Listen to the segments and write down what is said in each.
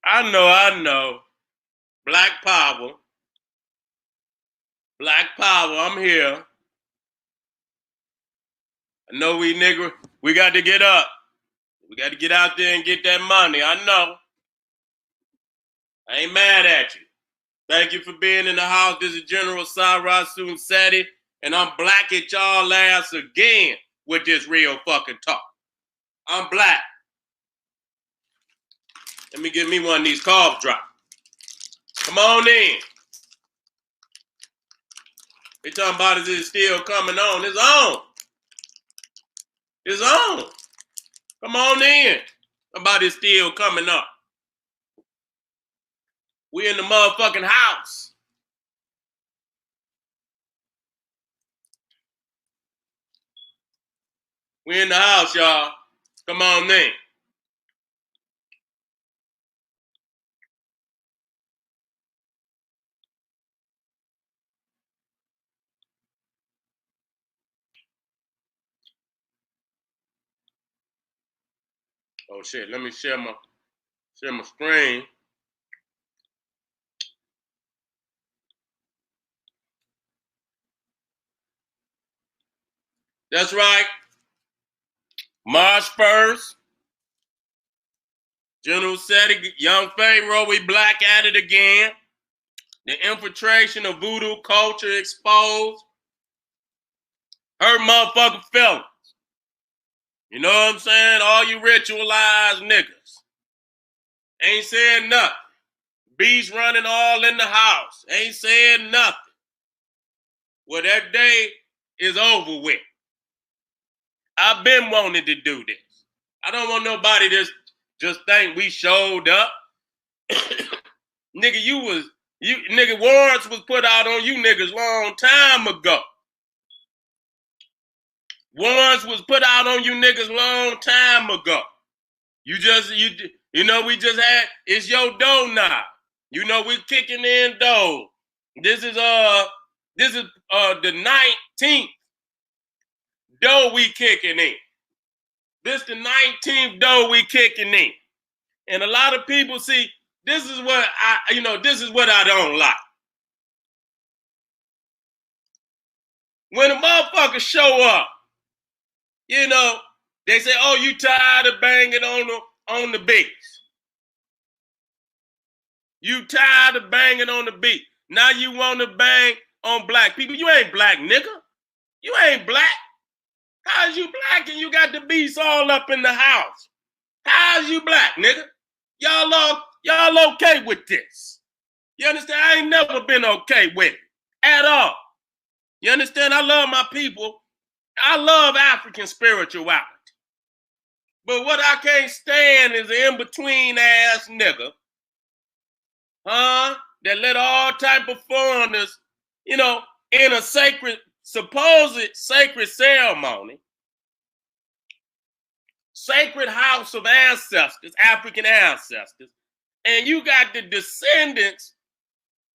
I know. Black power. Black power, I'm here. I know we nigga, we got to get up. We got to get out there and get that money. I know. I ain't mad at you. Thank you for being in the house. This is General Cyrus Seti, and I'm black at y'all ass again with this real fucking talk. I'm black. Let me get me one of these cough drops. Come on in. They talking about is it still coming on? It's on. It's on. Come on in. Somebody's still coming up. We in the motherfucking house. We in the house, y'all. Come on in. Oh shit, let me share my screen. That's right. March 1st. General Seti, Young Pharaoh, we black at it again. The infiltration of voodoo culture exposed. Hurt motherfucking feelings. You know what I'm saying? All you ritualized niggas. Ain't saying nothing. Beast running all in the house. Ain't saying nothing. Well, that day is over with. I've been wanting to do this. I don't want nobody to just think we showed up. Nigga, nigga, warrants was put out on you niggas long time ago. Warrants was put out on you niggas long time ago. We just had, it's your dough now. You know, we kicking in dough. This is the 19th dough we kicking in. This the 19th dough we kicking in. And a lot of people see, this is what I don't like. When a motherfucker show up, you know, they say, oh, you tired of banging on the beats. You tired of banging on the beat. Now you want to bang on black people. You ain't black, nigga. You ain't black. How's you black and you got the beats all up in the house? How's you black, nigga? Y'all okay with this? You understand? I ain't never been okay with it at all. You understand? I love my people. I love African spirituality. But what I can't stand is an in-between ass nigga, that let all type of foreigners, you know, in a supposed sacred ceremony, sacred house of ancestors, African ancestors, and you got the descendants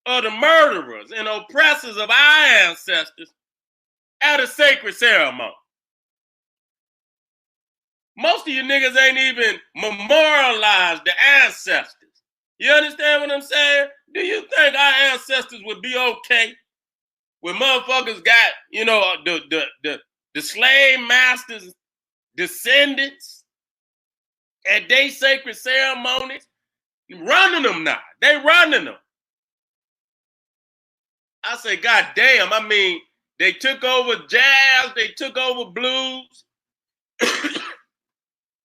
of the murderers and oppressors of our ancestors at a sacred ceremony. Most of you niggas ain't even memorialized the ancestors. You understand what I'm saying? Do you think our ancestors would be okay when motherfuckers got, you know, the slave masters' descendants at their sacred ceremonies? Running them now. They running them. I say, God damn, I mean, they took over jazz, they took over blues.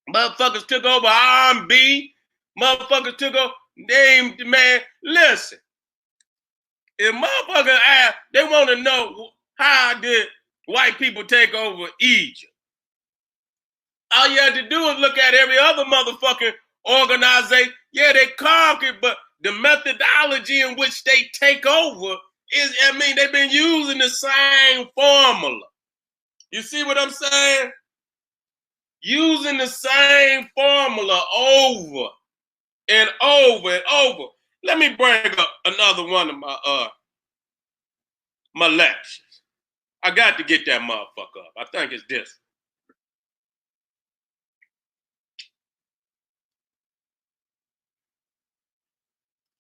Motherfuckers took over R&B. Motherfuckers took over, man, listen. If motherfuckers ask, they want to know how did white people take over Egypt. All you had to do is look at every other motherfucking organization. Yeah, they conquered, but the methodology in which they take over is, I mean, they've been using the same formula. You see what I'm saying? Using the same formula over and over and over. Let me bring up another one of my lectures. I got to get that motherfucker up. I think it's this.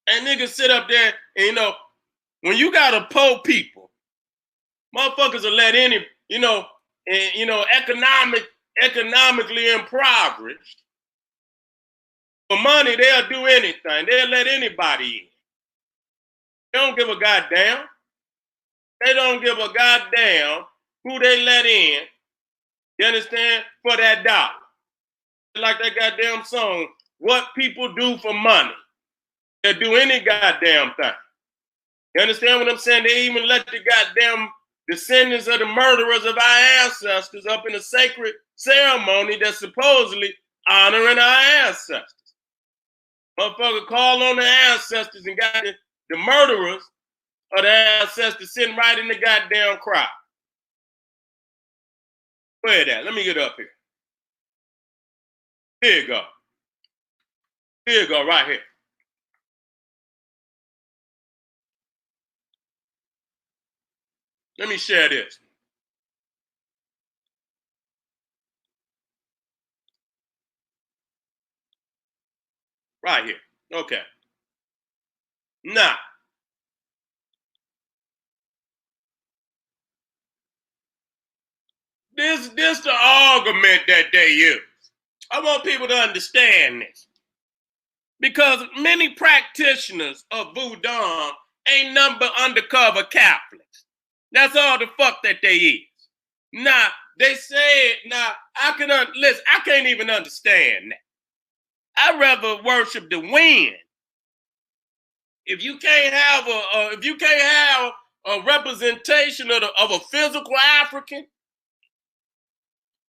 And niggas sit up there and, you know, when you got a poor people, motherfuckers will let any, you know, and, you know, economically impoverished. For money, they'll do anything. They'll let anybody in. They don't give a goddamn. They don't give a goddamn who they let in. You understand? For that dollar. Like that goddamn song, what people do for money. They'll do any goddamn thing. You understand what I'm saying? They even let the goddamn descendants of the murderers of our ancestors up in a sacred ceremony that's supposedly honoring our ancestors. Motherfucker call on the ancestors and got the murderers of the ancestors sitting right in the goddamn crowd. Where that? Let me get up here. Here you go. Here you go, right here. Let me share this. Right here. Okay. Now, this the argument that they use. I want people to understand this. Because many practitioners of VODUN ain't nothing but undercover Catholics. That's all the fuck that they is. Now, they say, now, listen, I can't even understand that. I'd rather worship the wind. If you can't have a representation of a physical African,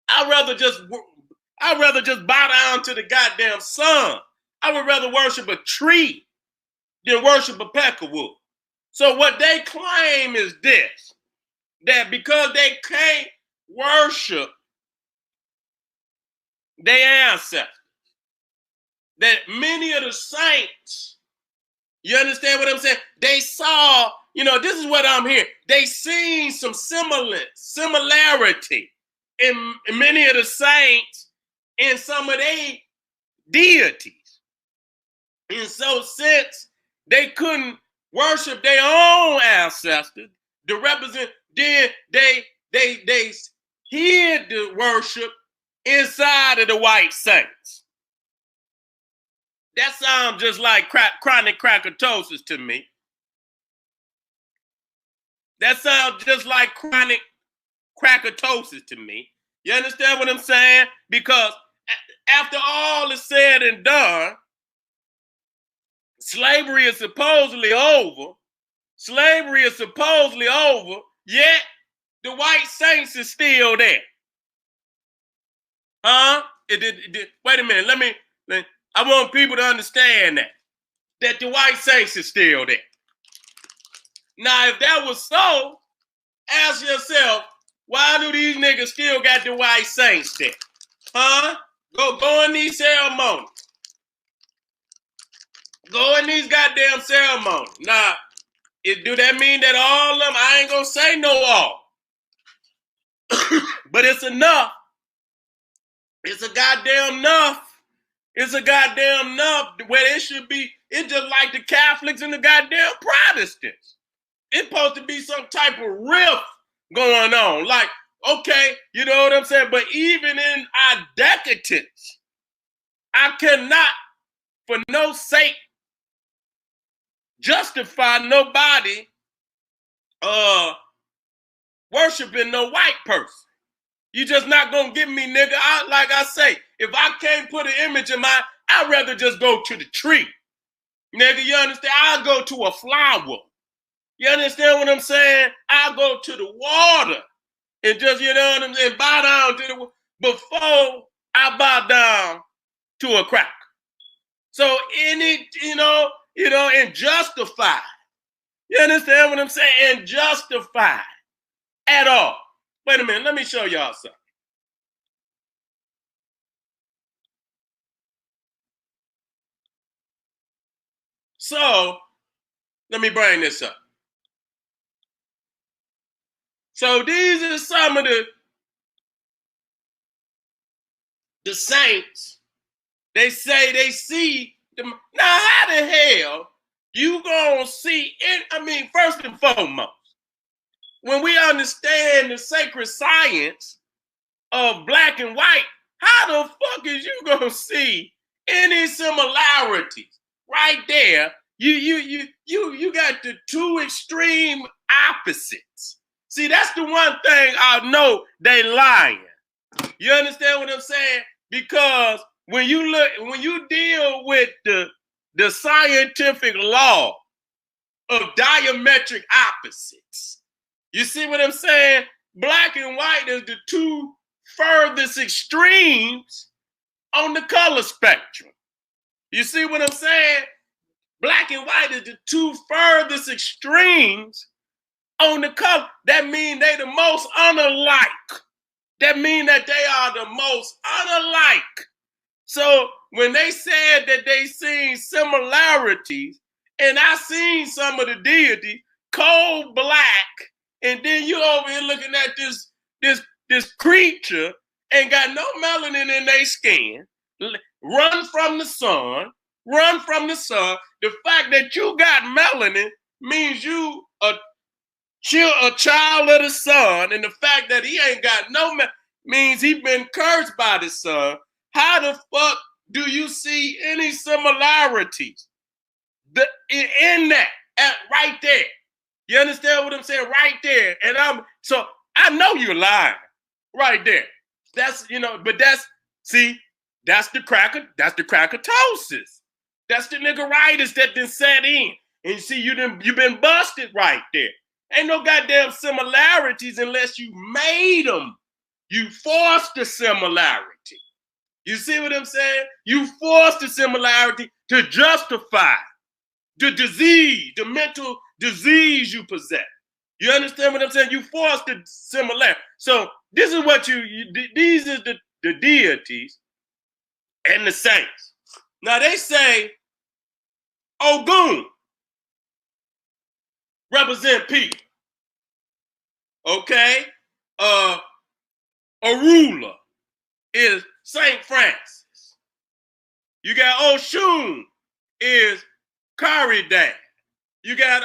I'd rather just bow down to the goddamn sun. I would rather worship a tree than worship a peckerwood. So what they claim is this, that because they can't worship their ancestors, that many of the saints, you understand what I'm saying? They saw, you know, this is what I'm hearing. They seen some similarity in many of the saints in some of their deities. And so since they couldn't worship their own ancestors to represent, then they hid the worship inside of the white saints. That sounds just like chronic crackatosis to me. That sounds just like chronic crackatosis to me. You understand what I'm saying? Because after all is said and done, slavery is supposedly over. Slavery is supposedly over, yet the white saints is still there. Huh? Wait a minute. I want people to understand that the white saints is still there. Now, if that was so, ask yourself, why do these niggas still got the white saints there? Huh? Go in these ceremonies. Go in these goddamn ceremonies. Now, do that mean that all of them? I ain't gonna say no all. But it's enough. It's a goddamn enough. It's a goddamn enough where it should be. It's just like the Catholics and the goddamn Protestants. It's supposed to be some type of rift going on. Like, okay, you know what I'm saying? But even in our decadence, I cannot, for no sake, justify nobody worshiping no white person. You just not gonna give me, nigga. Like I say, if I can't put an image in my, I'd rather just go to the tree. Nigga, you understand? I'll go to a flower. You understand what I'm saying? I'll go to the water and just, you know what I'm saying, bow down to the, before I bow down to a cracker. So any, you know, and justify. You understand what I'm saying? And justify at all. Wait a minute, let me show y'all something. So, let me bring this up. So these are some of the saints. They say they see them. Now, how the hell you gonna see it. I mean, first and foremost, when we understand the sacred science of black and white, how the fuck is you gonna see any similarities right there? You got the two extreme opposites. See, that's the one thing I know they lying. You understand what I'm saying? Because when you deal with the scientific law of diametric opposites, you see what I'm saying? Black and white is the two furthest extremes on the color spectrum. You see what I'm saying? Black and white is the two furthest extremes on the color. That means they the most unalike. That means that they are the most unalike. So when they said that they seen similarities, and I seen some of the deities, cold black, and then you over here looking at this creature ain't got no melanin in their skin, run from the sun. The fact that you got melanin means you a child of the sun, and the fact that he ain't got no means he been cursed by the sun. How the fuck do you see any similarities in that right there? You understand what I'm saying? Right there. And I know you're lying right there. That's, but that's the crackatosis. That's the niggeritis that then set in. And you see, you've been busted right there. Ain't no goddamn similarities unless you made them. You forced the similarity. You see what I'm saying? You forced the similarity to justify the disease, the mental disease you possess. You understand what I'm saying? You forced the similarity. So this is what these is the deities and the saints. Now they say Ogun represent people. Okay? Orula is Saint Francis. You got Oshun is Karidan. You got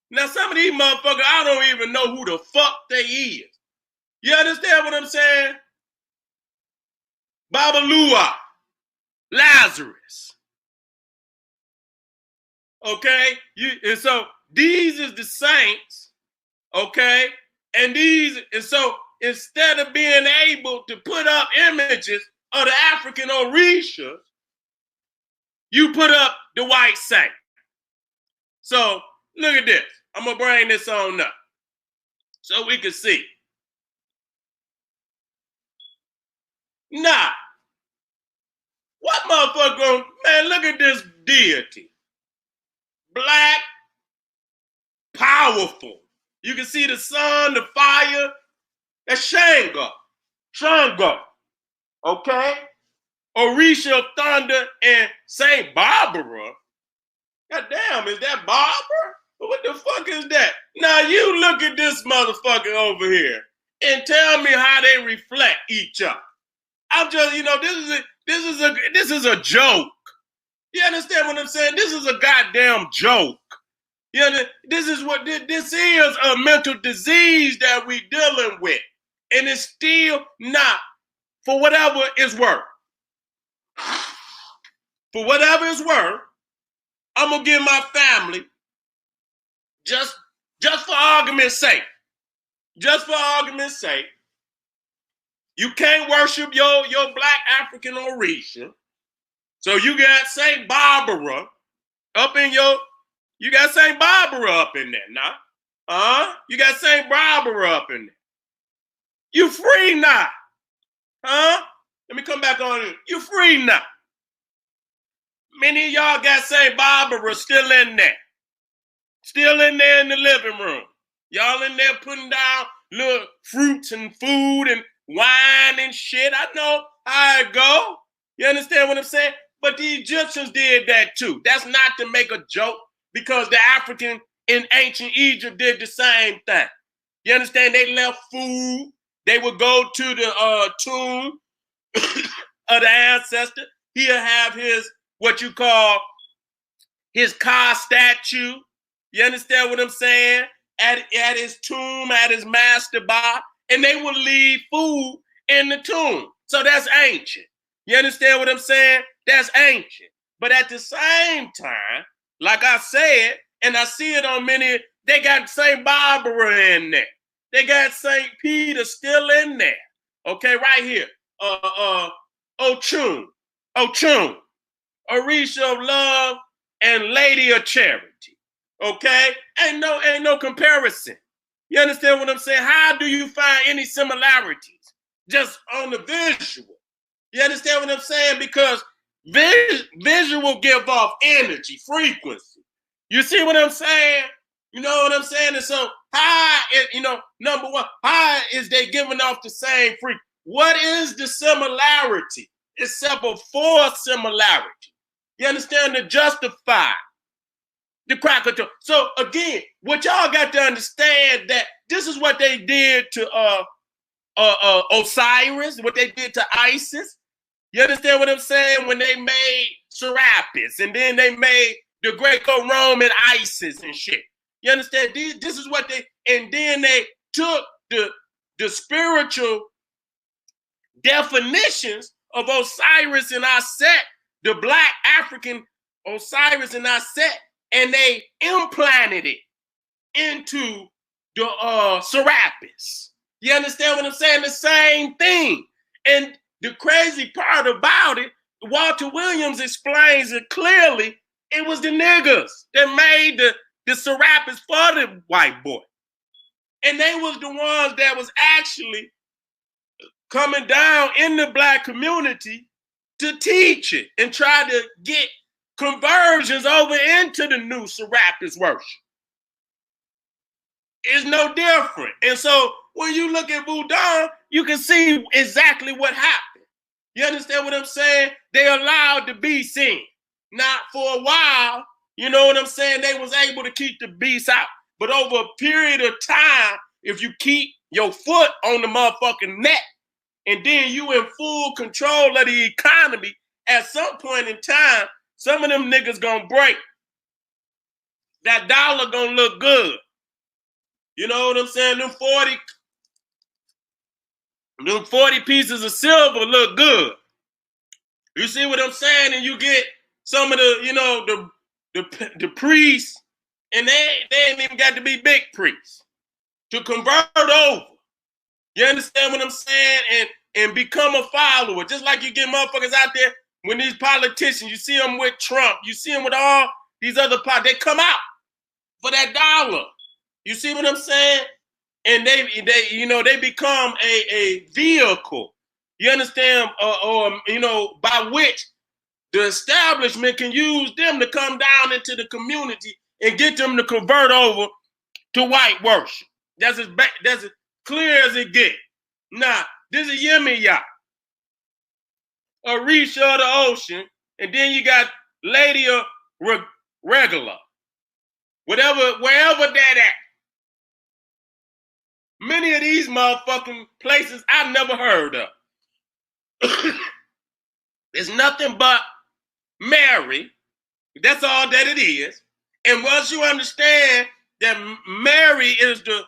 now some of these motherfuckers, I don't even know who the fuck they is. You understand what I'm saying? Babalua, Lazarus. Okay? And so these is the saints, okay? And so instead of being able to put up images of the African Orishas, you put up the white saint. So look at this. I'm going to bring this on up so we can see. Nah. What motherfucker, man, look at this deity. Black, powerful. You can see the sun, the fire. That's Shango. Okay? Orisha of Thunder and Saint Barbara. God damn, is that Barbara? What the fuck is that? Now you look at this motherfucker over here and tell me how they reflect each other. I'm just, this is a joke. You understand what I'm saying? This is a goddamn joke. This is a mental disease that we dealing with. And it's still not, for whatever it's worth. For whatever it's worth, I'm gonna give my family, just for argument's sake. Just for argument's sake, you can't worship your black African Orisha. So you got Saint Barbara up in you got Saint Barbara up in there now. You got Saint Barbara up in there. You free now. Let me come back on it. You free now. Many of y'all got Saint Barbara still in there. Still in there in the living room. Y'all in there putting down little fruits and food and wine and shit. I know how it go. You understand what I'm saying? But the Egyptians did that too. That's not to make a joke, because the African in ancient Egypt did the same thing. You understand? They left food. They would go to the tomb of the ancestor. He'll have his, what you call, his car statue. You understand what I'm saying? At his tomb, at his mastaba, and they would leave food in the tomb. So that's ancient. You understand what I'm saying? That's ancient. But at the same time, like I said, and I see it on many, they got St. Barbara in there. They got St. Peter still in there. Okay, right here. Ochun, Orisha of Love and Lady of Charity. Okay? Ain't no comparison. You understand what I'm saying? How do you find any similarities? Just on the visual. You understand what I'm saying? Because visual give off energy, frequency. You see what I'm saying? You know what I'm saying? And so how, number one, how is they giving off the same frequency? What is the similarity? Except for similarity. You understand? To justify the Krakatoa. So again, what y'all got to understand that this is what they did to Osiris, what they did to Isis. You understand what I'm saying? When they made Serapis, and then they made the Greco-Roman Isis and shit. You understand? This is what they, and then they took the spiritual definitions of Osiris and Aset, the black African Osiris and Aset, and they implanted it into the Serapis. You understand what I'm saying? The same thing. And the crazy part about it, Walter Williams explains it clearly. It was the niggas that made the Serapis for the white boy. And they was the ones that was actually coming down in the black community to teach it and try to get conversions over into the new Serapis worship. It's no different. And so when you look at VODUN, you can see exactly what happened. You understand what I'm saying? They allowed the beast in. Now, for a while, you know what I'm saying? They was able to keep the beast out. But over a period of time, if you keep your foot on the motherfucking neck, and then you in full control of the economy, at some point in time, some of them niggas gonna break. That dollar gonna look good. You know what I'm saying? Them 40 pieces of silver look good. You see what I'm saying? And you get some of the, the priests, and they ain't even got to be big priests to convert over. You understand what I'm saying? And become a follower. Just like you get motherfuckers out there, when these politicians, you see them with Trump, you see them with all these other they come out for that dollar. You see what I'm saying? And they become a vehicle. You understand? By which the establishment can use them to come down into the community and get them to convert over to white worship. That's as clear as it gets. Now, this is Yemiya, Orisha of the Ocean, and then you got Lady of Regular, wherever that at. Many of these motherfucking places I've never heard of. It's nothing but Mary. That's all that it is. And once you understand that Mary is the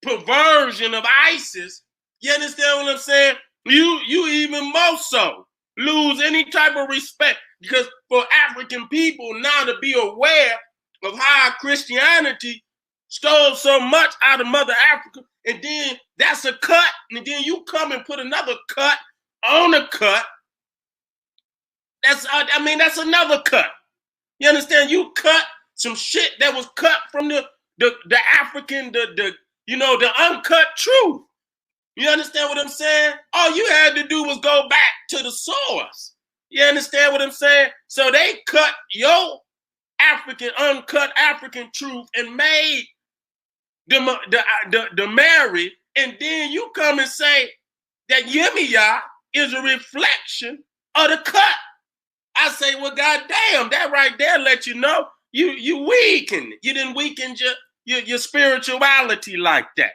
perversion of Isis, you understand what I'm saying? You even more so lose any type of respect, because for African people now to be aware of how Christianity stole so much out of Mother Africa, and then that's a cut, and then you come and put another cut on a cut. That's another cut. You understand? You cut some shit that was cut from the African, the uncut truth. You understand what I'm saying? All you had to do was go back to the source. You understand what I'm saying? So they cut your uncut African truth and made the Mary, and then you come and say that Yemiya is a reflection of the cut. I say, well, goddamn, that right there let you know you weakened. You didn't weaken your spirituality like that.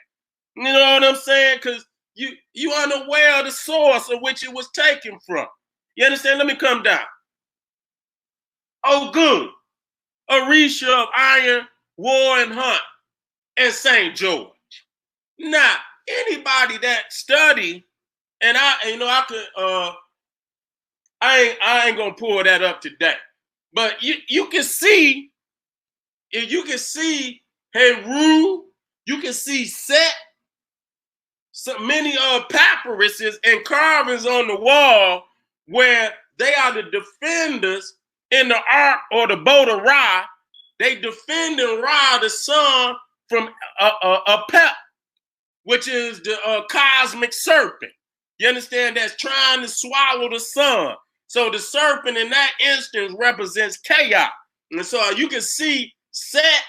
You know what I'm saying? Because you unaware of the source of which it was taken from. You understand? Let me come down. Ogun, Orisha of Iron, War, and Hunt, and St. George. Now, anybody that study, and I ain't gonna pull that up today, but you can see, if you can see Heru, you can see Set, so many papyruses and carvings on the wall where they are the defenders in the Ark or the boat of Ra. They defending Ra, the sun, from Apep, which is the cosmic serpent. You understand? That's trying to swallow the sun. So the serpent in that instance represents chaos. And so you can see Set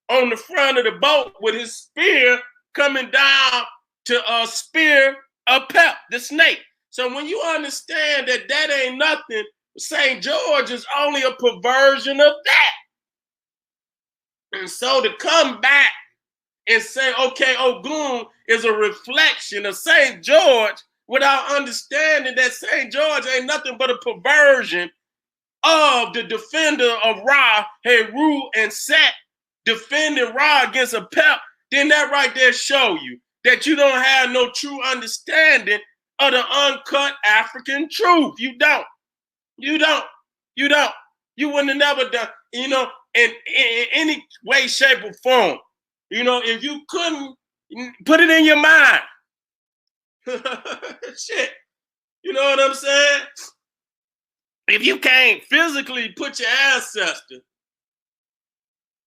on the front of the boat with his spear coming down to spear Apep, the snake. So when you understand that that ain't nothing, St. George is only a perversion of that. And so to come back and say, okay, Ogun is a reflection of St. George without understanding that St. George ain't nothing but a perversion of the defender of Ra, Heru, and Set, defending Ra against Apep, then that right there show you that you don't have no true understanding of the uncut African truth. You don't. You don't. You don't. You wouldn't have never done, in any way, shape, or form. If you couldn't put it in your mind. Shit. You know what I'm saying? If you can't physically put your ancestor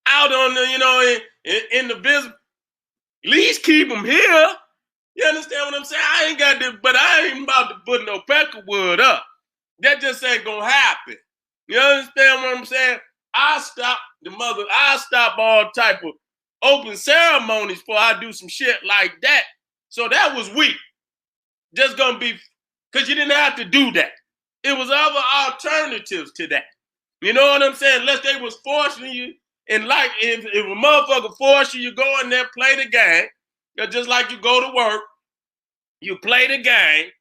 out on the, in the visible, at least keep them here. You understand what I'm saying? I ain't got this, but I ain't about to put no peckerwood up. That just ain't gonna happen. You understand what I'm saying? I stop all type of open ceremonies before I do some shit like that. So that was weak. Just gonna be, because you didn't have to do that. It was other alternatives to that. You know what I'm saying? Unless they was forcing you, and like if a motherfucker force you, you go in there, play the game. Just like you go to work, you play the game,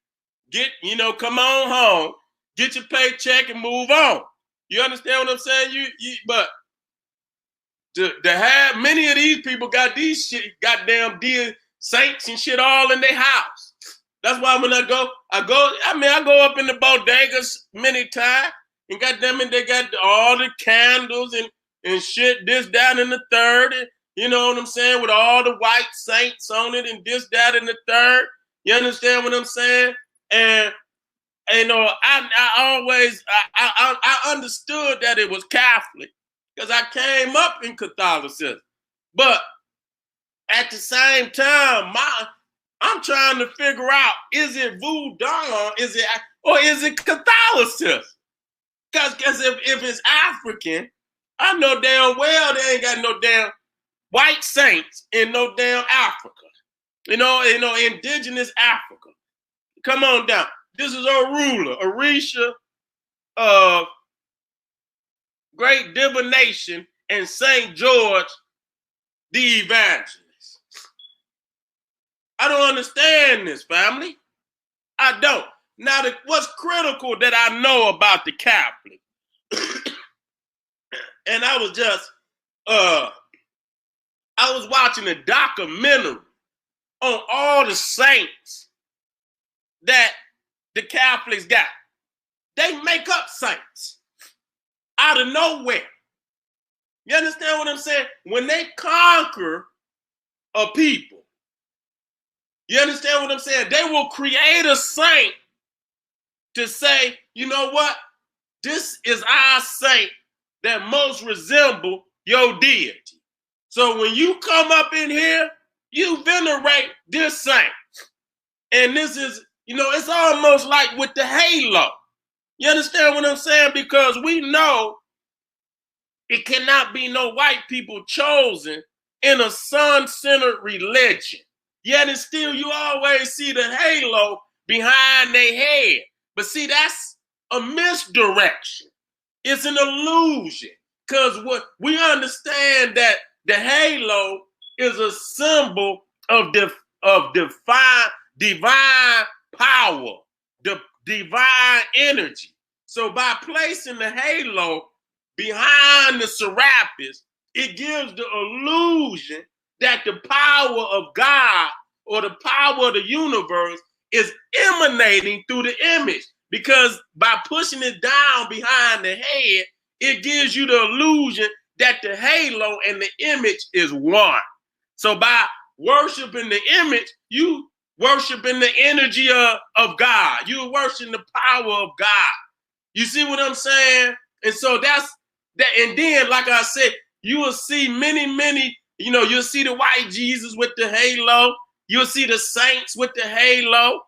come on home, get your paycheck and move on. You understand what I'm saying? But to have many of these people got these shit, goddamn dear saints and shit all in their house. That's why when I go up in the bodegas many times, and goddamn it, they got all the candles and shit, this, that, and the third. And, you know what I'm saying? With all the white saints on it and this, that, and the third. You understand what I'm saying? And I understood that it was Catholic because I came up in Catholicism. But at the same time, I'm trying to figure out, is it VODUN, or is it Catholicism? Because if it's African, I know damn well they ain't got no damn white saints in no damn Africa. Indigenous Africa. Come on down. This is our ruler, Orisha of Great Divination, and St. George the Evangelist. I don't understand this, family. I don't. Now, what's critical that I know about the Catholic, and I was watching a documentary on all the saints that the Catholics got. They make up saints out of nowhere. You understand what I'm saying? When they conquer a people, you understand what I'm saying? They will create a saint to say, you know what? This is our saint that most resemble your deity. So when you come up in here, you venerate this saint. And this is, it's almost like with the halo. You understand what I'm saying? Because we know it cannot be no white people chosen in a sun-centered religion. Yet and still you always see the halo behind their head. But see, that's a misdirection. It's an illusion. Because what we understand that the halo is a symbol of divine power, the divine energy. So by placing the halo, behind the Serapis, it gives the illusion that the power of God or the power of the universe is emanating through the image. Because by pushing it down behind the head, it gives you the illusion that the halo and the image is one. So by worshiping the image, you worshiping the energy of God. You're worshiping the power of God. You see what I'm saying? And so that's that. And then, like I said, you will see many, you'll see the white Jesus with the halo. You'll see the saints with the halo.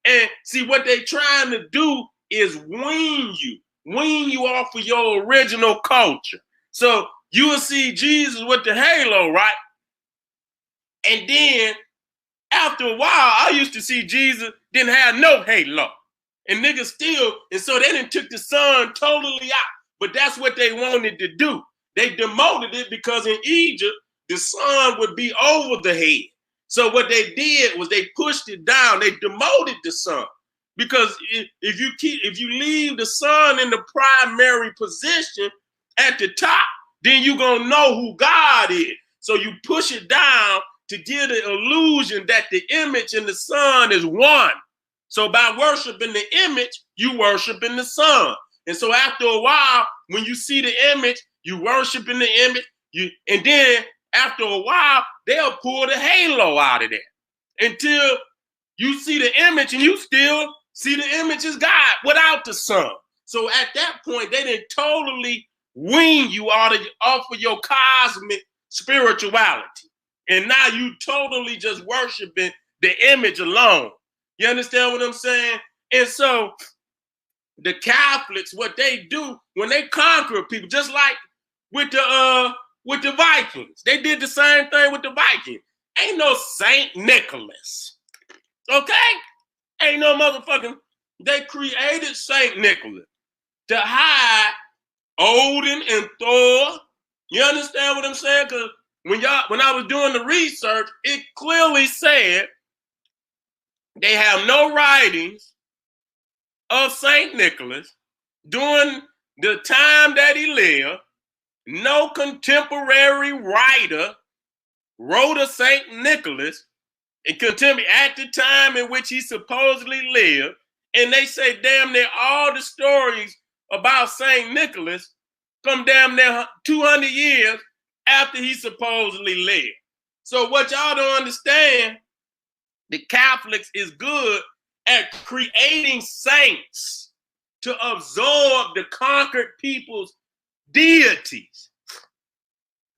And see, what they trying to do is wean you off of your original culture. So you will see Jesus with the halo, right? And then after a while, I used to see Jesus didn't have no halo. And niggas still, and so they didn't took the sun totally out. But that's what they wanted to do. They demoted it because in Egypt, the sun would be over the head. So what they did was they pushed it down. They demoted the sun. Because if you leave the sun in the primary position at the top, then you're gonna know who God is. So you push it down to give the illusion that the image and the sun is one. So by worshiping the image, you worshiping the sun. And so after a while, when you see the image, you worshiping the image, and then after a while, they'll pull the halo out of there until you see the image and you still see the image as God without the sun. So at that point, they didn't totally wean you off of your cosmic spirituality. And now you totally just worshiping the image alone. You understand what I'm saying? And so the Catholics, what they do when they conquer people, just like with the Vikings, they did the same thing with the Vikings. Ain't no Saint Nicholas, okay? Ain't no motherfucking. They created Saint Nicholas to hide Odin and Thor. You understand what I'm saying? Because when I was doing the research, it clearly said they have no writings of Saint Nicholas during the time that he lived. No contemporary writer wrote of Saint Nicholas and contemporary at the time in which he supposedly lived. And they say damn near all the stories about Saint Nicholas come damn near 200 years after he supposedly lived. So what y'all don't understand, the Catholics is good at creating saints to absorb the conquered people's deities.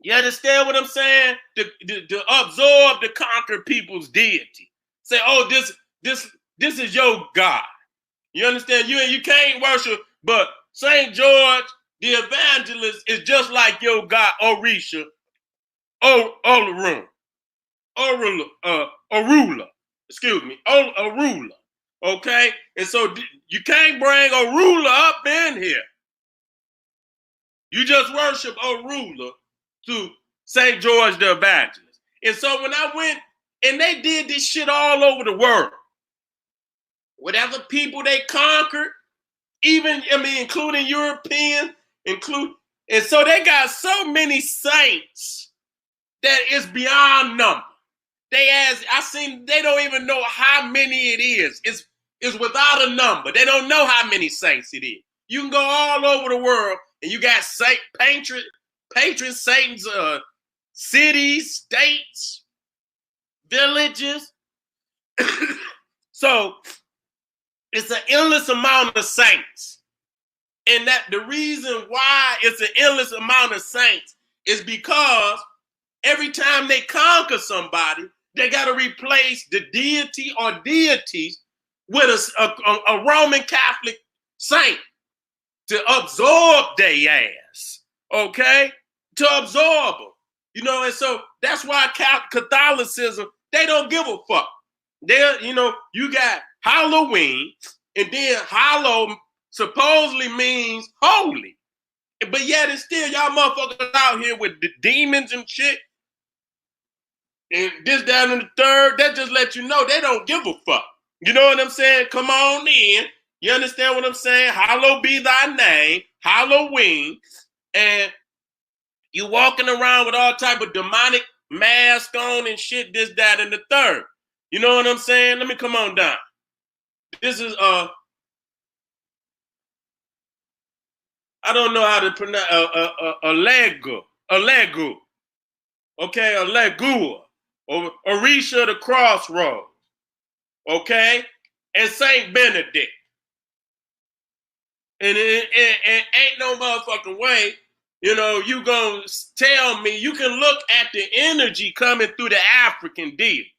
You understand what I'm saying? To absorb the conquered people's deity. Say, oh, this is your God. You understand? You can't worship, but St. George the Evangelist is just like your God, Orisha, Orula, Orula. Okay? And so you can't bring Orula up in here. You just worship Orula to St. George the Evangelist. And so when I went, and they did this shit all over the world. Whatever people they conquered, including Europeans, and so they got so many saints that it's beyond number. They don't even know how many it is. It's without a number. They don't know how many saints it is. You can go all over the world and you got patron saints, cities, states, villages. So it's an endless amount of saints. And that the reason why it's an endless amount of saints is because every time they conquer somebody, they got to replace the deity or deities with a Roman Catholic saint to absorb their ass, okay? To absorb them, and so that's why Catholicism, they don't give a fuck. You got Halloween, and then Hallow supposedly means holy. But yet it's still y'all motherfuckers out here with the demons and shit. And this, that, and the third, that just lets you know they don't give a fuck. You know what I'm saying? Come on in. You understand what I'm saying? Hallowed be thy name. Halloween. and you walking around with all type of demonic mask on and shit, this, that, and the third. You know what I'm saying? Let me come on down. This is I don't know how to pronounce Alegu. Okay, Alegua, or Orisha the Crossroads. Okay, and Saint Benedict. And ain't no motherfucking way, you know, you gonna tell me, you can look at the energy coming through the African deities.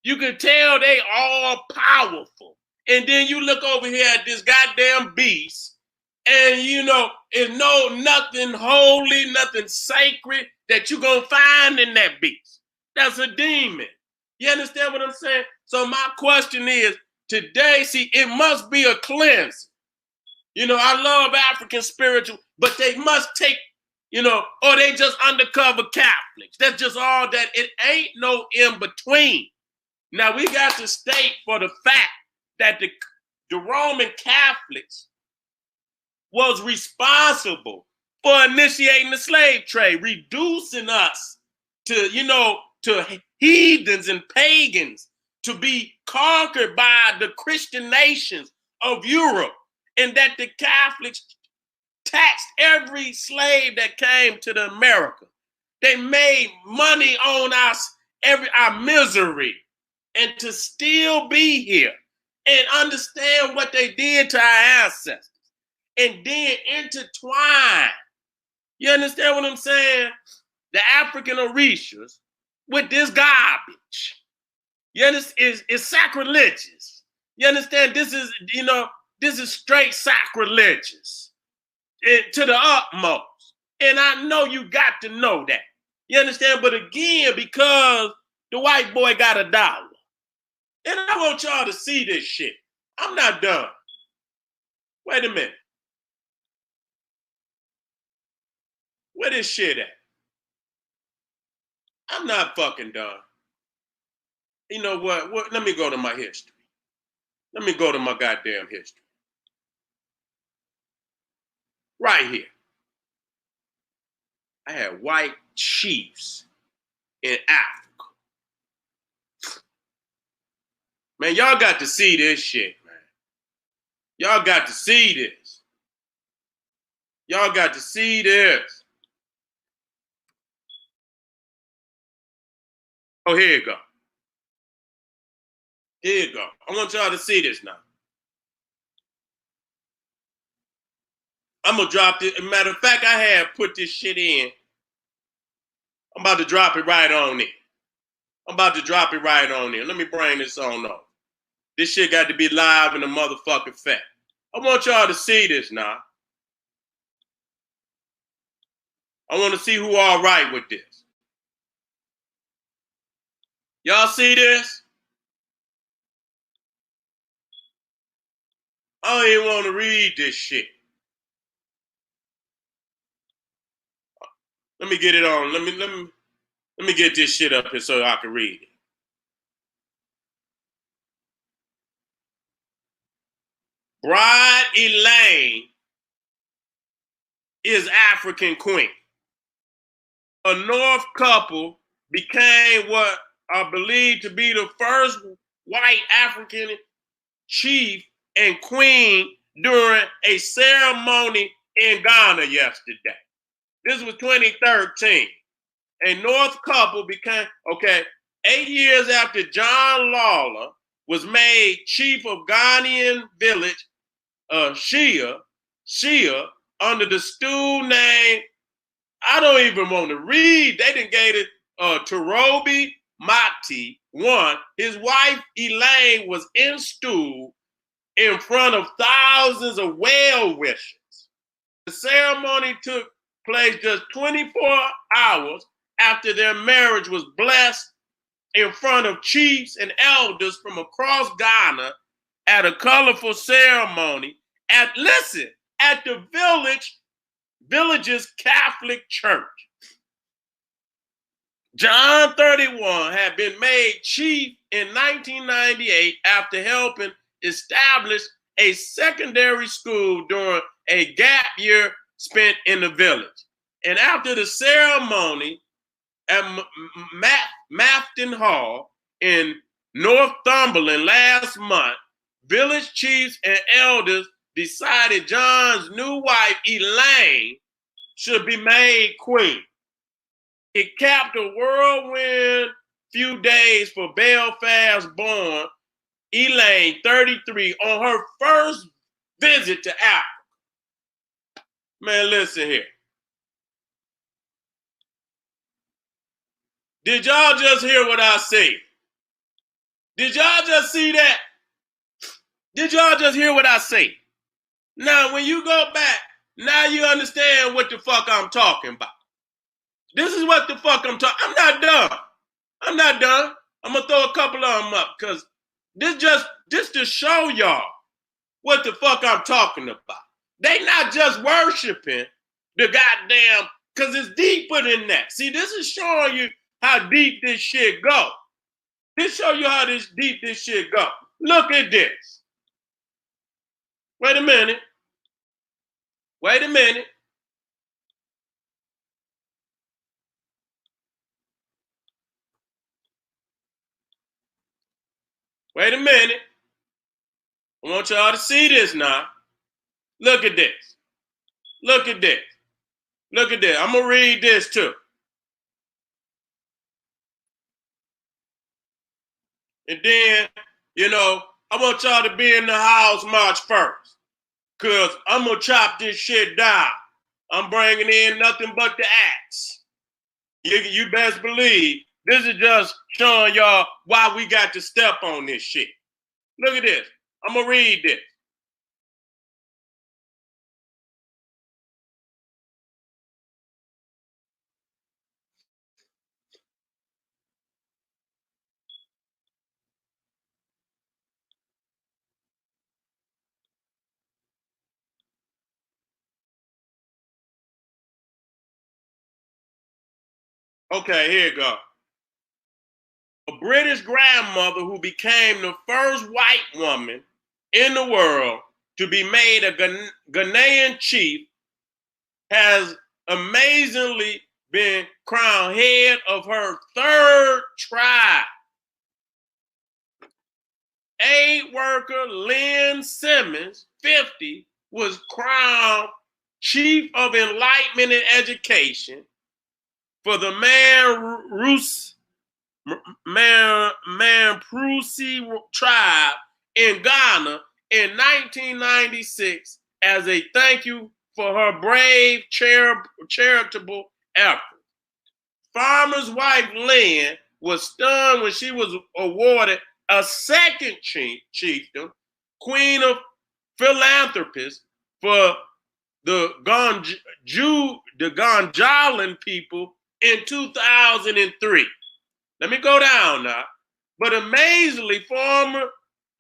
You can tell they all powerful. And then you look over here at this goddamn beast, and you know, it's nothing holy, nothing sacred that you gonna find in that beast. That's a demon. You understand what I'm saying? So my question is, today, see, it must be a cleanse. You know, I love African spiritual, but they must take, you know, or they just undercover Catholics. That's just all that. It ain't no in between. Now, we got to state for the fact that the Roman Catholics was responsible for initiating the slave trade, reducing us to, you know, to heathens and pagans, to be conquered by the Christian nations of Europe. And that the Catholics taxed every slave that came to the America. They made money on us, our misery, and to still be here and understand what they did to our ancestors, and then intertwine. You understand what I'm saying? The African Orishas with this garbage. You understand? It's sacrilegious. You understand? This is, you know, this is straight sacrilegious to the utmost. And I know you got to know that. You understand? But again, because the white boy got $1. And I want y'all to see this shit. I'm not done. Wait a minute. Where this shit at? I'm not fucking done. You know what? Let me go to my history. Let me go to my goddamn history. Right here. I had white chiefs in Africa. Man, y'all got to see this shit, man. Y'all got to see this. Y'all got to see this. Oh, here you go. Here you go. I want y'all to see this now. I'm going to drop this. Matter of fact, I had put this shit in. I'm about to drop it right on in. I'm about to drop it right on in. Let me bring this on up. This shit got to be live in the motherfucking fact. I want y'all to see this now. I want to see who all right with this. Y'all see this? I don't even want to read this shit. Let me get it on. Let me get this shit up here so I can read it. Bride Elaine is African queen. A North couple became what are believed to be the first white African chief and queen during a ceremony in Ghana yesterday. This was 2013. A North couple became, 8 years after John Lawler was made chief of Ghanaian village, Shia, under the stew name, I don't even want to read. They done gave it Torobi Mati I. His wife Elaine was installed in front of thousands of well-wishers. The ceremony took place just 24 hours after their marriage was blessed in front of chiefs and elders from across Ghana at a colorful ceremony at the village's Catholic church. John 31 had been made chief in 1998 after helping establish a secondary school during a gap year spent in the village. And after the ceremony at Mafton Hall in Northumberland last month, village chiefs and elders decided John's new wife, Elaine, should be made queen. It capped a whirlwind few days for Belfast-born Elaine, 33, on her first visit to Africa. Man, listen here. Did y'all just hear what I said? Did y'all just see that? Did y'all just hear what I say? Now, when you go back, now you understand what the fuck I'm talking about. This is what the fuck I'm talking. I'm not done. I'm not done. I'm gonna throw a couple of them up because this to show y'all what the fuck I'm talking about. They not just worshiping the goddamn, because it's deeper than that. See, this is showing you how deep this shit go. This show you how deep this shit go. Look at this. Wait a minute. Wait a minute. Wait a minute. I want y'all to see this now. Look at this. Look at this. Look at this. I'm going to read this too. And then, you know, I want y'all to be in the house March 1st. Because I'm going to chop this shit down. I'm bringing in nothing but the axe. You best believe this is just showing y'all why we got to step on this shit. Look at this. I'm going to read this. Okay, here you go. A British grandmother who became the first white woman in the world to be made a Ghanaian chief has amazingly been crowned head of her third tribe. Aid worker Lynn Simmons, 50, was crowned chief of enlightenment and education for the Mamprusi tribe in Ghana in 1996 as a thank you for her brave charitable effort. Farmer's wife Lynn was stunned when she was awarded a second chiefdom, Queen of Philanthropists, for the Gonjalan people in 2003. Let me go down now. But amazingly, former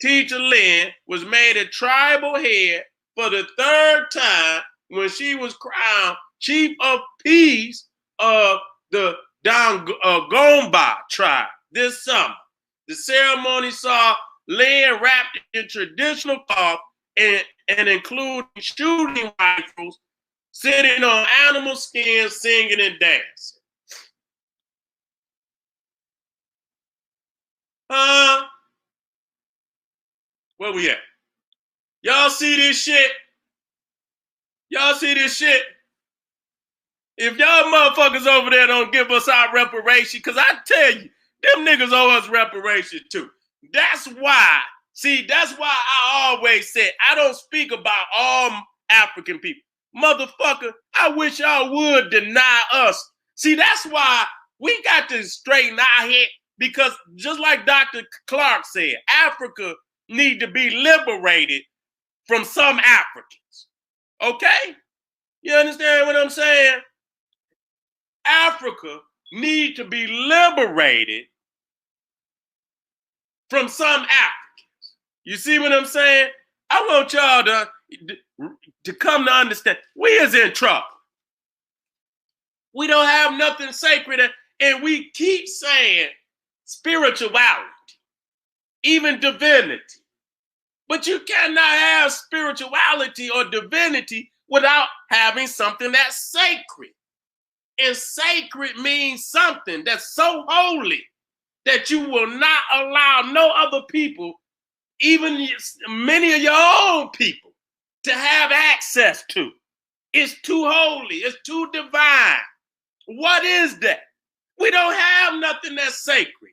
teacher Lynn was made a tribal head for the third time when she was crowned chief of peace of the Dangomba tribe this summer. The ceremony saw Lynn wrapped in traditional cloth and including shooting rifles, sitting on animal skins, singing and dancing. Where we at? Y'all see this shit? Y'all see this shit? If y'all motherfuckers over there don't give us our reparation, because I tell you, them niggas owe us reparation too. That's why, that's why I always said I don't speak about all African people. Motherfucker, I wish y'all would deny us. See, that's why we got to straighten our head, because just like Dr. Clark said, Africa need to be liberated from some Africans. Okay? You understand what I'm saying? Africa need to be liberated from some Africans. You see what I'm saying? I want y'all to come to understand we is in trouble. We don't have nothing sacred, and we keep saying spirituality, even divinity. But you cannot have spirituality or divinity without having something that's sacred. And sacred means something that's so holy that you will not allow no other people, even many of your own people, to have access to. It's too holy. It's too divine. What is that? We don't have nothing that's sacred.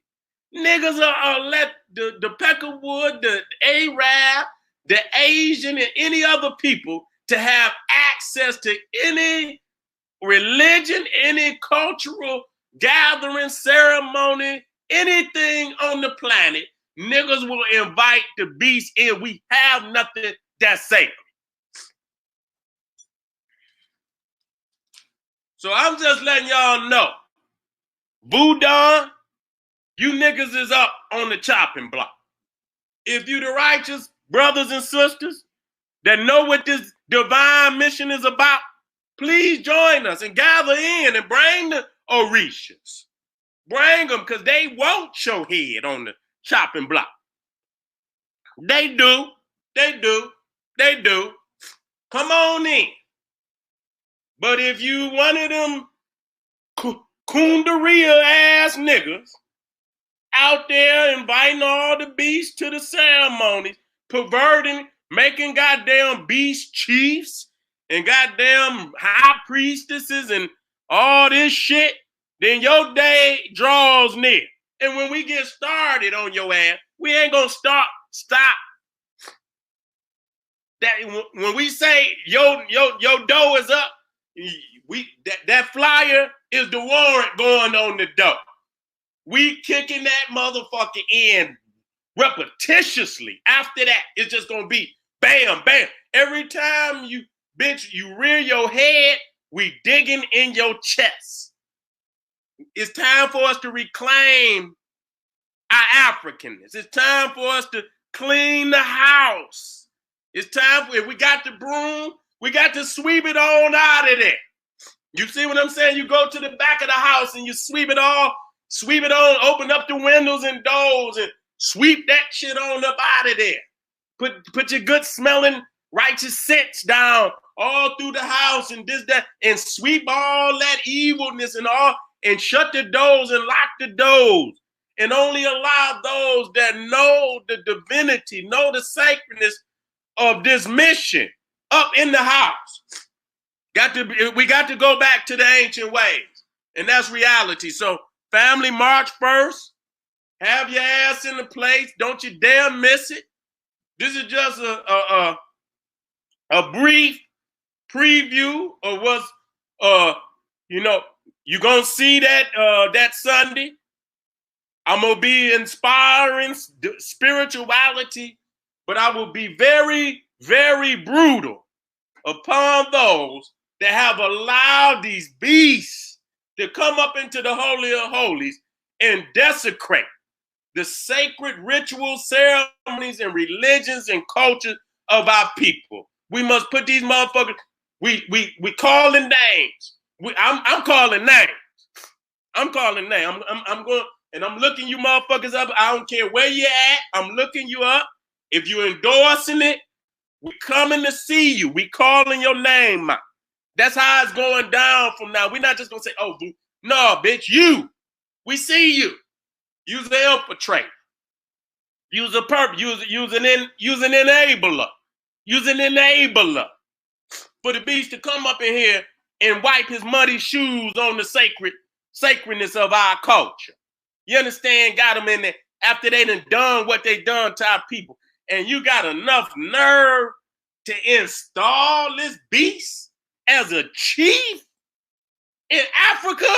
Niggas are let the Peckerwood, the Arab, the Asian, and any other people to have access to any religion, any cultural gathering, ceremony, anything on the planet. Niggas will invite the beast in. We have nothing that's sacred. So I'm just letting y'all know, VODUN, you niggas is up on the chopping block. If you the righteous brothers and sisters that know what this divine mission is about, please join us and gather in and bring the Orishas. Bring them, because they won't show head on the chopping block. They do. They do. They do. Come on in. But if you one of them Kundaria ass niggas out there inviting all the beasts to the ceremonies, perverting, making goddamn beast chiefs and goddamn high priestesses and all this shit, then your day draws near. And when we get started on your ass, we ain't gonna stop. That when we say your dough is up, that flyer is the warrant going on the dough. We kicking that motherfucker in repetitiously. After that, it's just gonna be bam, bam. Every time you rear your head, we digging in your chest. It's time for us to reclaim our Africanness. It's time for us to clean the house. It's time for, if we got the broom, we got to sweep it on out of there. You see what I'm saying? You go to the back of the house and you sweep it on, open up the windows and doors and sweep that shit on up out of there. Put your good smelling righteous scents down all through the house and this, that, and sweep all that evilness and all, and shut the doors and lock the doors. And only allow those that know the divinity, know the sacredness of this mission up in the house. We got to go back to the ancient ways. And that's reality. So family, March 1st, have your ass in the place. Don't you dare miss it. This is just a brief preview of what's, you're going to see that Sunday. I'm going to be inspiring spirituality, but I will be very, very brutal upon those that have allowed these beasts to come up into the Holy of Holies and desecrate the sacred rituals, ceremonies, and religions and cultures of our people. We must put these motherfuckers, we calling names. I'm calling names. I'm calling names. I'm going, and I'm looking you motherfuckers up. I don't care where you at. I'm looking you up. If you're endorsing it, we coming to see you. We calling your name out. That's how it's going down from now. We're not just going to say, oh, boo. No, bitch, you. We see you. Use the infiltrator. Use a perp. Use an enabler. Use an enabler for the beast to come up in here and wipe his muddy shoes on the sacredness of our culture. You understand? Got them in there after they done what they done to our people. And you got enough nerve to install this beast as a chief in Africa?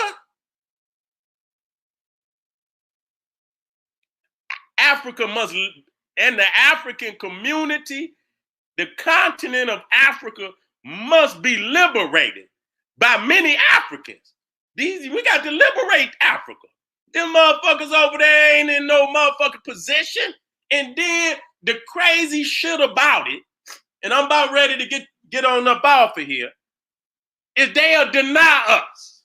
Africa must, and the African community, the continent of Africa must be liberated by many Africans. We got to liberate Africa. Them motherfuckers over there ain't in no motherfucking position. And then the crazy shit about it, and I'm about ready to get on up off of here, is they'll deny us.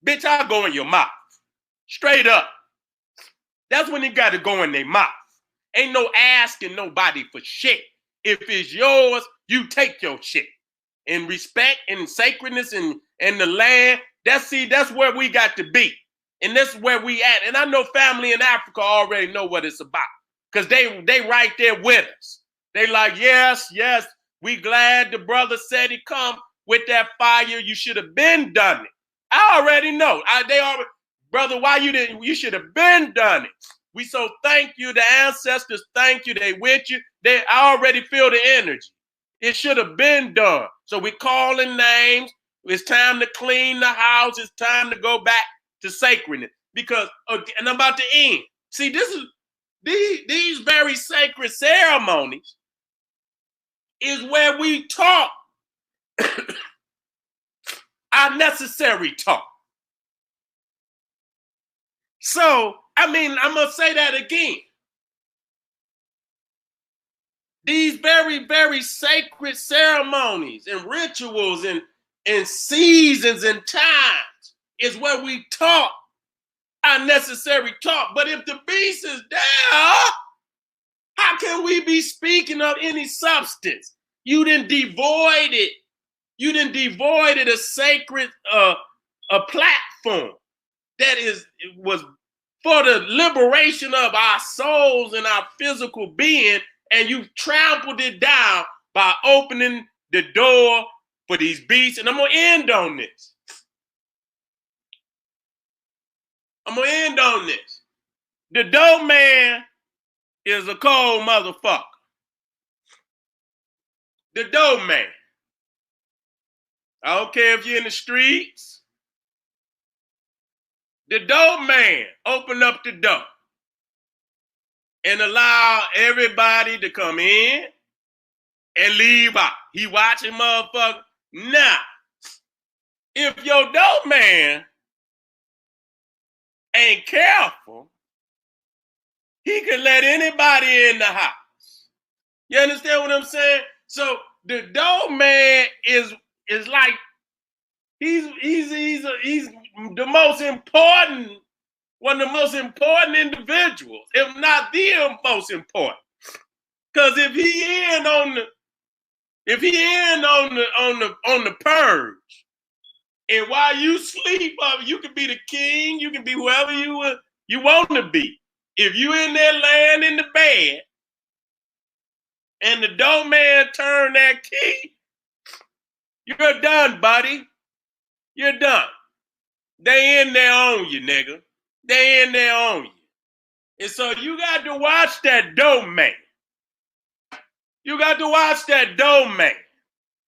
Bitch, I'll go in your mouth. Straight up. That's when you got to go in their mouth. Ain't no asking nobody for shit. If it's yours, you take your shit. In respect and sacredness and the land, that's where we got to be. And that's where we at. And I know family in Africa already know what it's about. Because they right there with us. They like, yes, we glad the brother said he come with that fire. You should have been done it. I already know. Brother, why you didn't? You should have been done it. We so thank you. The ancestors thank you. They with you. I already feel the energy. It should have been done. So we calling names. It's time to clean the house. It's time to go back to sacredness. Because, and I'm about to end. See, these very sacred ceremonies is where we talk our necessary talk. So, I mean, I'm going to say that again. These very, very sacred ceremonies and rituals and seasons and times is where we talk our necessary talk. But if the beast is there, how can we be speaking of any substance? You didn't devoid it. You didn't devoid it a sacred a platform that was for the liberation of our souls and our physical being, and you trampled it down by opening the door for these beasts. And I'm gonna end on this. The dope man is a cold motherfucker. The dope man. I don't care if you're in the streets. The dope man open up the door and allow everybody to come in and leave out. He watching motherfucker. Now, if your dope man ain't careful, he can let anybody in the house. You understand what I'm saying? So the dope man is like he's the most important, one of the most important individuals, if not the most important. Because if he in on the purge, and while you sleep, you can be the king, you can be whoever you want to be. If you in there laying in the bed, and the dope man turn that key, you're done, buddy. You're done. They in there on you, nigga. They in there on you. And so you got to watch that dope man. You got to watch that dope man.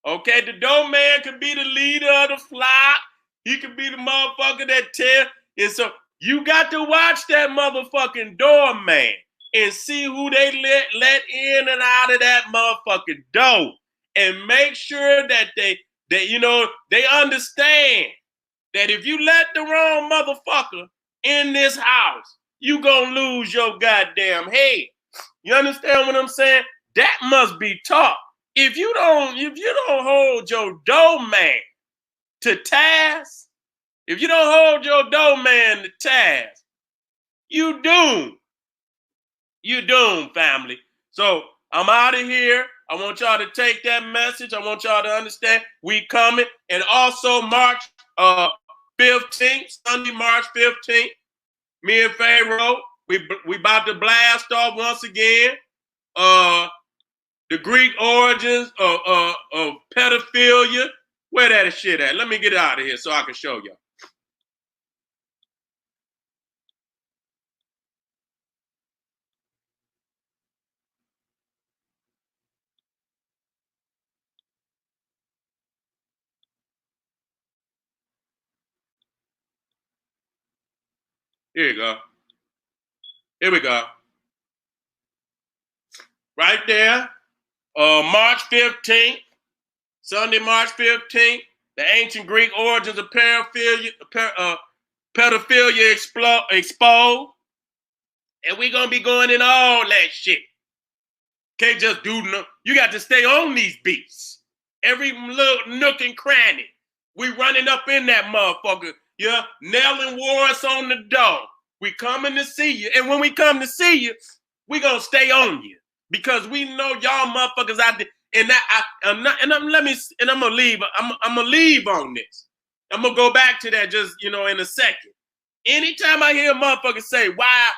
Okay, the dope man could be the leader of the flock. He could be the motherfucker that tell. And so you got to watch that motherfucking doorman and see who they let in and out of that motherfucking door. And make sure that they understand that if you let the wrong motherfucker in this house, you gonna lose your goddamn head. You understand what I'm saying? That must be taught. If you don't hold your doorman to task, if you don't hold your doorman to task, you doomed. You doomed, family. So I'm out of here. I want y'all to take that message. I want y'all to understand we coming. And also March 15th, Sunday, March 15th, me and Pharaoh, we about to blast off once again the Greek origins of pedophilia. Where that shit at? Let me get out of here so I can show y'all. Here you go. Here we go. Right there. March 15th, Sunday, March 15th, the ancient Greek origins of pedophilia exposed. And we're going to be going in all that shit. Can't just do no. You got to stay on these beats. Every little nook and cranny. We running up in that motherfucker. Yeah, nailing warrants on the door. We coming to see you. And when we come to see you, we going to stay on you. because we know y'all motherfuckers out there. And I'm gonna leave. I'm gonna leave on this. I'm gonna go back to that just in a second. Anytime I hear a motherfucker say, why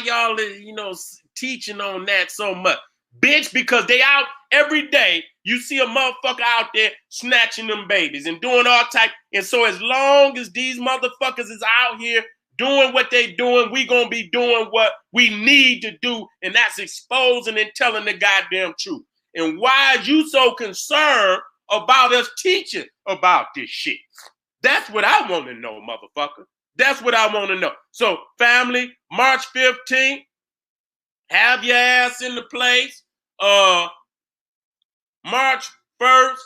y'all teaching on that so much? Bitch, because they out every day. You see a motherfucker out there snatching them babies and doing all type. And so as long as these motherfuckers is out here doing what they doing, we gonna be doing what we need to do, and that's exposing and telling the goddamn truth. And why are you so concerned about us teaching about this shit? That's what I want to know, motherfucker. That's what I want to know. So, family, March 15th, have your ass in the place. March 1st,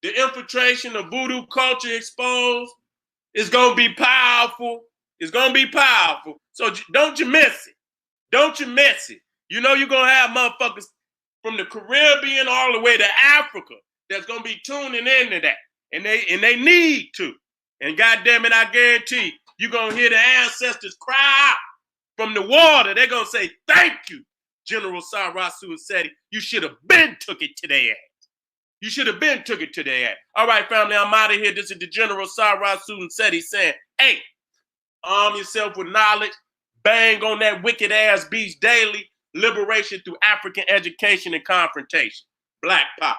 the infiltration of voodoo culture exposed. It's going to be powerful. It's going to be powerful. So don't you miss it. Don't you miss it. You know you're going to have motherfuckers from the Caribbean all the way to Africa that's going to be tuning into that. And they need to. And goddamn it, I guarantee you're going to hear the ancestors cry out from the water. They're going to say, thank you, General Sarasu and Seti. You should have been took it to their ass. You should have been took it to their ass. All right, family, I'm out of here. This is the General Sarasu and Seti saying, hey, arm yourself with knowledge. Bang on that wicked ass beast daily. Liberation through African education and confrontation. Black Power.